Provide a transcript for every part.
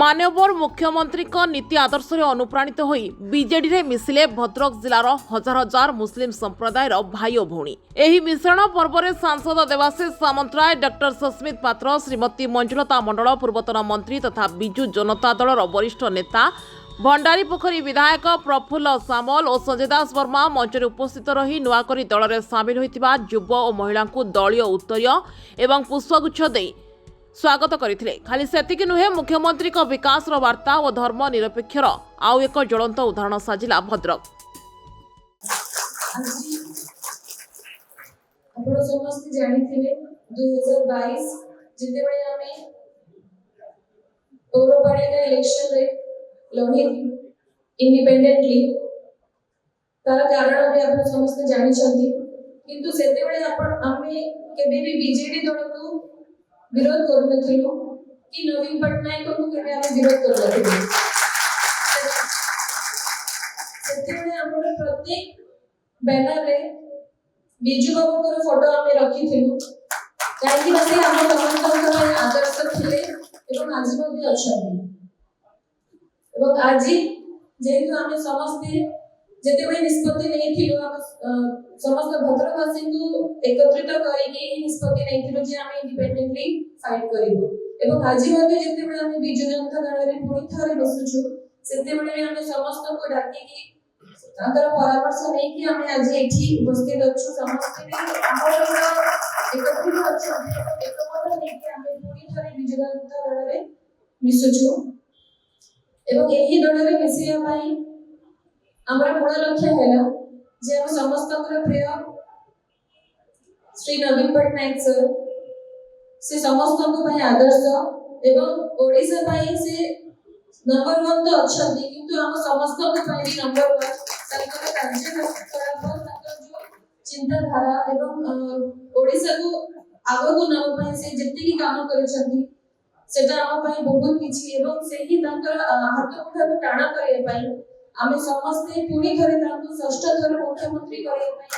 मान्यवर मुख्यमंत्री नीति आदर्श अनुप्राणित होई बीजेडी रे मिसिले भद्रक जिलार हजार हजार मुस्लिम संप्रदाय भाई और भौणी। एही मिश्रण पर्व में सांसद देवाशीष सामंतराय, डॉक्टर सस्मित पात्र, श्रीमती मंजुलता मंडल, पूर्वतन मंत्री तथा बिजु जनता दलर वरिष्ठ नेता भंडारी पोखरी विधायक प्रफुल्ल सामल और संजय दास वर्मा मंच में उपस्थित रही नुआकरी दल में सामिल होइतिबा युव और महिला दलीय उत्तरीय एवं पुष्पगुच्छ दे स्वागत करथिले। खाली सेतिक नुहे, मुख्यमंत्री विकास वार्ता और धर्म निरपेक्षर आउ एक ज्वलंत उदाहरण साजिला भद्रक। आपण समस्त जानिथिले 2022 जेतेबेले आमे पौरपालिका इलेक्शन रे लढी इंडिपेंडेंटली तार कारण भी आपण समस्त जानि छथि, किंतु सेतेबेले आपण आमे केबे भी बीजेडी दल को विरोध करू नथिलु कि नवीन पटनायक को केबे आमे विरोध करू नथिलु। सेतेबेले आपण प्रत्येक बैनर रे बिजू बाबू को फोटो आमे रखिथिलु, काहेकि से हम समस्त आदर्श थिले एवं आज मध्ये अछंती। एवं आज जेहेतु आमे समस्त जेतेबेले निष्पत्ति नैथिलु, हम समस्त भद्रकवासी को एकत्रित करिके निष्पत्ति नैथिलु जे आमे इंडिपेंडेंटली फाइट करिबो। एवं आज मध्ये जेतेबेले आमे बिजु जनता दल रे पुणी थरे बसुछु, सेतेबेले आमे समस्त को डाकी कि तांकर परामर्श नै कि आमे आज एठी उपस्थित अछु, समस्त भी हमर एकत्रित अछु, एकमत नै कि आमे पुणी थरे बिजु जनता दल रे मिसुछु। एवं एही दल रे मिसिया पई हमरा मूल लक्ष्य हैला जे हम समस्त प्रिय श्री नवीन पटनायक सर से समस्त को पई आदर्श एवं ओडिसा पई से नंबर 1 तो अछंती, किंतु हम समस्त को पई भी नंबर 1 तांकर कार्यकलाप तांकर जो चिंताधारा एवं ओडिसा को आगो को नव पई से जत्ती की काम करछंती सेटा हम पई बहुत किछि। एवं सेही तांकर हाथ मुठा को टाणा करे पई आमे समस्त पुणी थरे तांको षष्ठ थर मुख्यमंत्री करे पई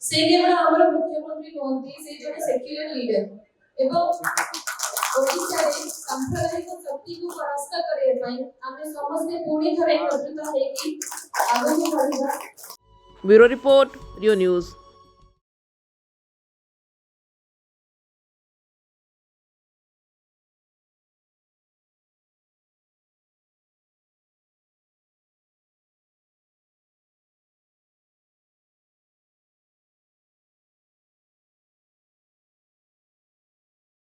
से केवल हमर मुख्यमंत्री नोंती से जने सेक्युलर लीडर एवं ओडिसा रे सांप्रदायिक शक्ति को परास्त करे पई आमे समस्त पुणी थरे एकत्रित हेकी आगो बढ़िबा। ब्यूरो रिपोर्ट, रियो न्यूज।